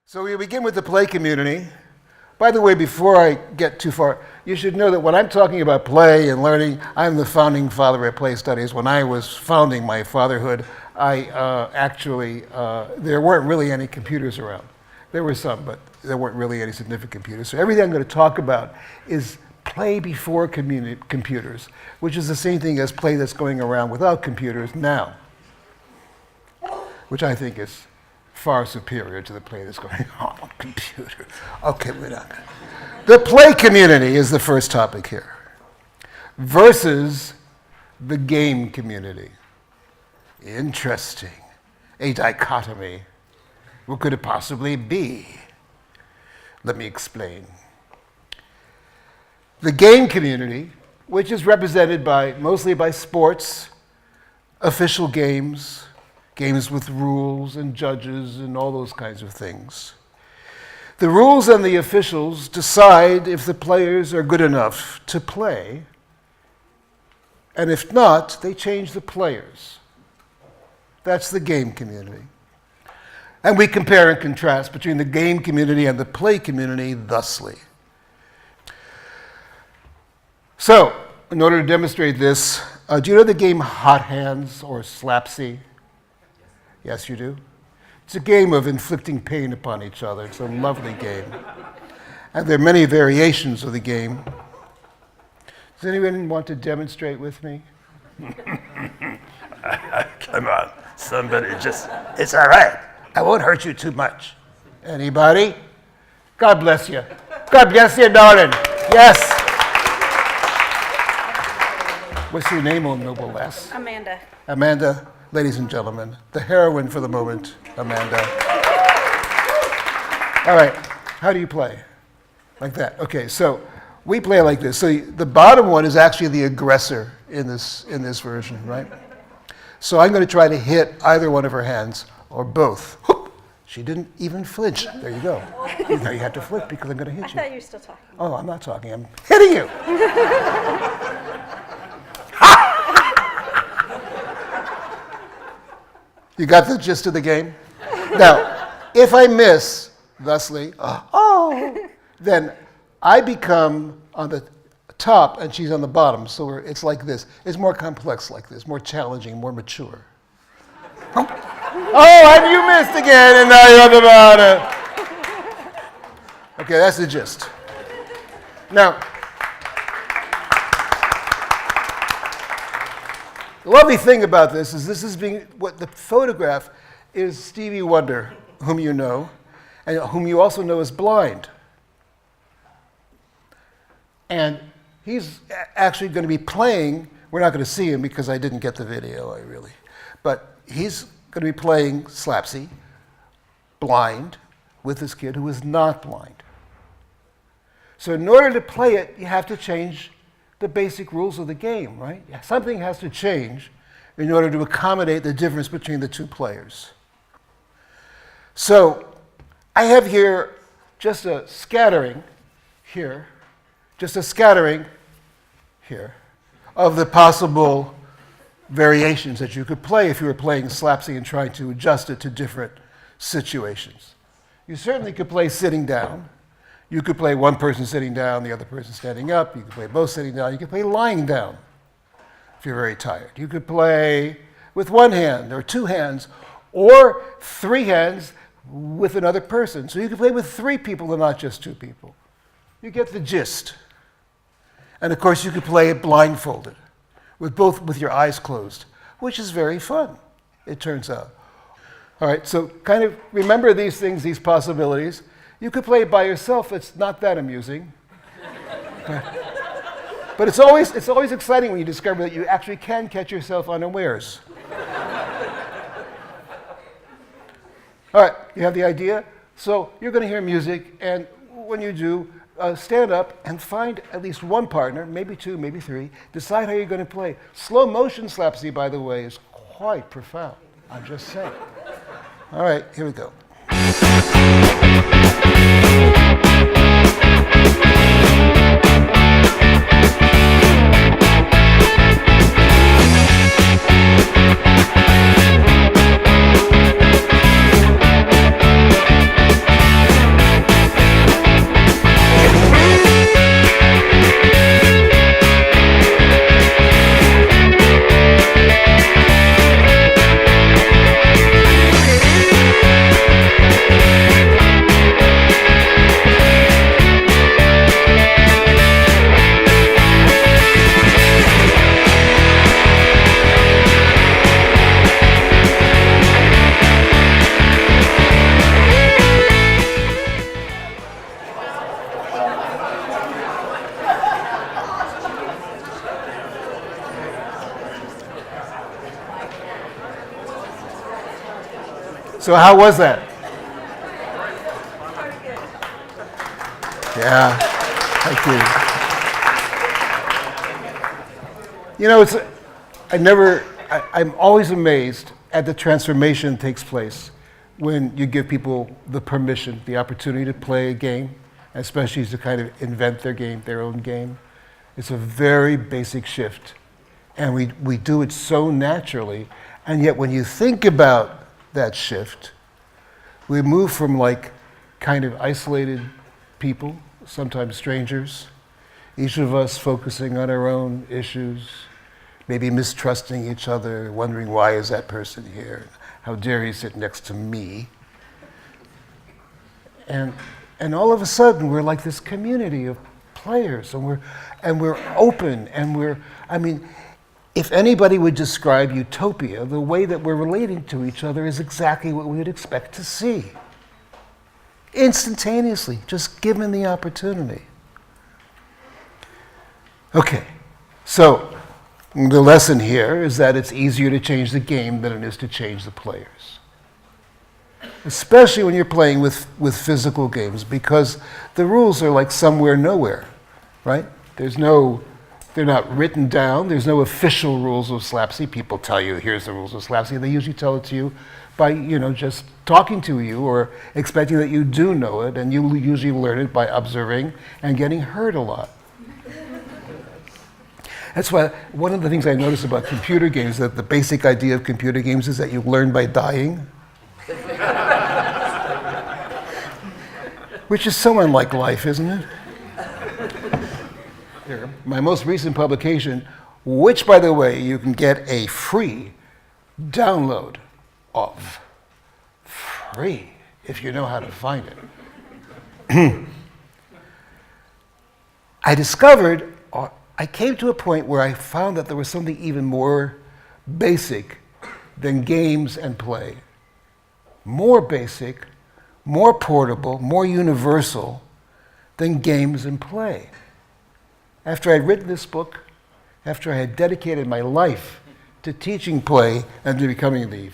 So we begin with the play community. By the way, before I get too far, you should know that when I'm talking about play and learning, I'm the founding father of play studies. When I was founding my fatherhood, there weren't really any computers around. There were some, but there weren't really any significant computers. So everything I'm going to talk about is play before computers, which is the same thing as play that's going around without computers now, which I think is far superior to the play that's going on computer. Okay, we're not going. The play community is the first topic here, versus the game community. Interesting. A dichotomy. What could it possibly be? Let me explain. The game community, which is represented mostly by sports, official games, games with rules and judges and all those kinds of things. The rules and the officials decide if the players are good enough to play, and if not, they change the players. That's the game community. And we compare and contrast between the game community and the play community thusly. So, in order to demonstrate this, do you know the game Hot Hands or Slapsy? Yes, you do? It's a game of inflicting pain upon each other. It's a lovely game. And there are many variations of the game. Does anyone want to demonstrate with me? Come on, somebody it's all right. I won't hurt you too much. Anybody? God bless you. God bless you, darling. Yes. What's your name, old noble lass? Amanda. Amanda, ladies and gentlemen, the heroine for the moment, Amanda. All right, how do you play? Like that. Okay, so we play like this. So the bottom one is actually the aggressor in this version, right? So I'm going to try to hit either one of her hands or both. She didn't even flinch. There you go. Now you have to flip because I'm going to hit you. I thought you were still talking. Oh, I'm not talking. I'm hitting you. You got the gist of the game? Now, if I miss, thusly, then I become on the top and she's on the bottom. So it's like this. It's more complex like this, more challenging, more mature. And you missed again, and now you're on the bottom. Okay, that's the gist. Now, the lovely thing about this is what the photograph is Stevie Wonder, whom you know, and whom you also know is blind. And he's actually going to be playing, we're not going to see him because I didn't get the video, but he's going to be playing Slapsy, blind, with this kid who is not blind. So in order to play it, you have to change the basic rules of the game, right? Something has to change in order to accommodate the difference between the two players. So I have here just a scattering here, of the possible variations that you could play if you were playing Slapsy and trying to adjust it to different situations. You certainly could play sitting down. You could play one person sitting down, the other person standing up. You could play both sitting down. You could play lying down if you're very tired. You could play with one hand or two hands or three hands with another person. So you could play with three people and not just two people. You get the gist. And of course, you could play it blindfolded with your eyes closed, which is very fun, it turns out. All right, so kind of remember these things, these possibilities. You could play it by yourself. It's not that amusing. But it's always exciting when you discover that you actually can catch yourself unawares. All right, you have the idea? So you're going to hear music, and when you do, stand up and find at least one partner, maybe two, maybe three. Decide how you're going to play. Slow motion Slapsy, by the way, is quite profound. I'm just saying. All right, here we go. So how was that? Yeah, thank you. You know, I'm always amazed at the transformation that takes place when you give people the permission, the opportunity to play a game, especially to kind of invent their own game. It's a very basic shift. And we do it so naturally. And yet when you think about that shift, we move from like kind of isolated people, sometimes strangers, each of us focusing on our own issues, maybe mistrusting each other, wondering why is that person here? How dare he sit next to me? And all of a sudden we're like this community of players, and we're open, and if anybody would describe utopia, the way that we're relating to each other is exactly what we would expect to see. Instantaneously, just given the opportunity. Okay, so the lesson here is that it's easier to change the game than it is to change the players. Especially when you're playing with physical games, because the rules are like somewhere, nowhere, right? They're not written down. There's no official rules of slapsy. People tell you, here's the rules of slapsy. They usually tell it to you by, just talking to you or expecting that you do know it, and you usually learn it by observing and getting hurt a lot. That's why one of the things I notice about computer games, that the basic idea of computer games is that you learn by dying. Which is so unlike life, isn't it? Here, my most recent publication, which, by the way, you can get a free download of. Free, if you know how to find it. I came to a point where I found that there was something even more basic than games and play. More basic, more portable, more universal than games and play. After I'd written this book, after I had dedicated my life to teaching play and to becoming the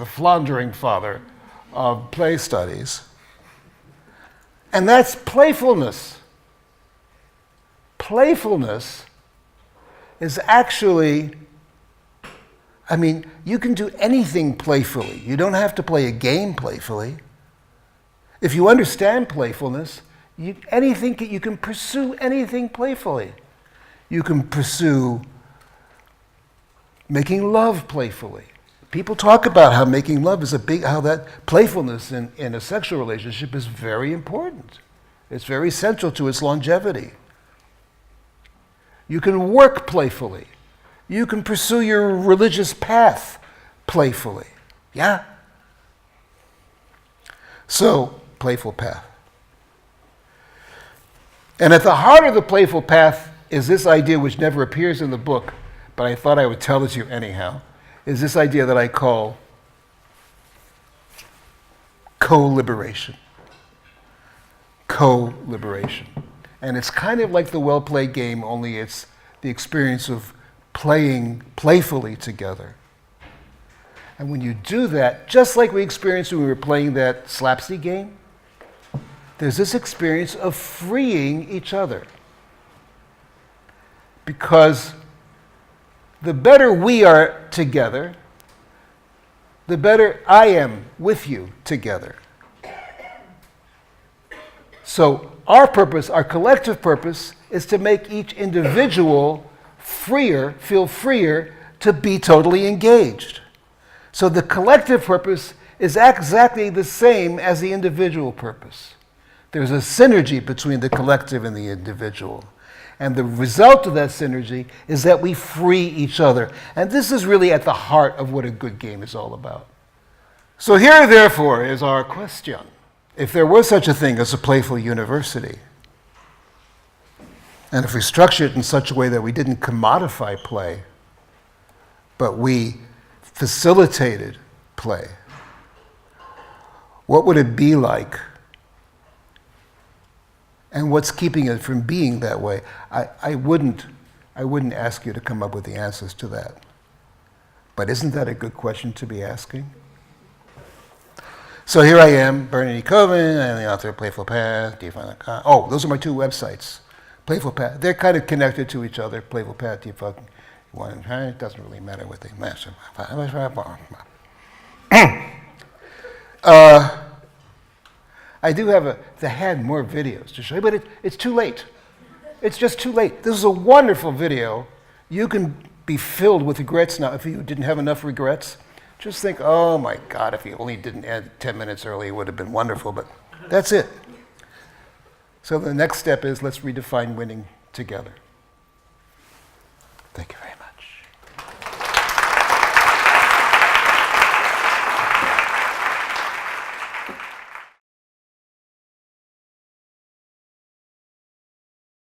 floundering father of play studies, and that's playfulness. Playfulness is actually, you can do anything playfully. You don't have to play a game playfully. If you understand playfulness, you can pursue anything playfully. You can pursue making love playfully. People talk about how making love is how that playfulness in a sexual relationship is very important. It's very central to its longevity. You can work playfully. You can pursue your religious path playfully. Yeah? So, playful path. And at the heart of the playful path is this idea, which never appears in the book, but I thought I would tell it to you anyhow, is this idea that I call coliberation. Coliberation. And it's kind of like the well-played game, only it's the experience of playing playfully together. And when you do that, just like we experienced when we were playing that slapsy game, there's this experience of freeing each other. Because the better we are together, the better I am with you together. So our purpose, our collective purpose, is to make each individual feel freer to be totally engaged. So the collective purpose is exactly the same as the individual purpose. There's a synergy between the collective and the individual. And the result of that synergy is that we free each other. And this is really at the heart of what a good game is all about. So here, therefore, is our question. If there was such a thing as a playful university, and if we structured it in such a way that we didn't commodify play, but we facilitated play, what would it be like? And what's keeping it from being that way? I wouldn't ask you to come up with the answers to that. But isn't that a good question to be asking? So here I am, Bernie DeKoven, I'm the author of Playful Path, DeKoven.com. Oh, those are my two websites. Playful Path, they're kind of connected to each other. Playful Path, DeKoven. It doesn't really matter what they match. I do have they had more videos to show you, but it's too late. It's just too late. This is a wonderful video. You can be filled with regrets now if you didn't have enough regrets. Just think, oh my God, if you only didn't add 10 minutes early, it would have been wonderful, but that's it. So the next step is let's redefine winning together. Thank you very much.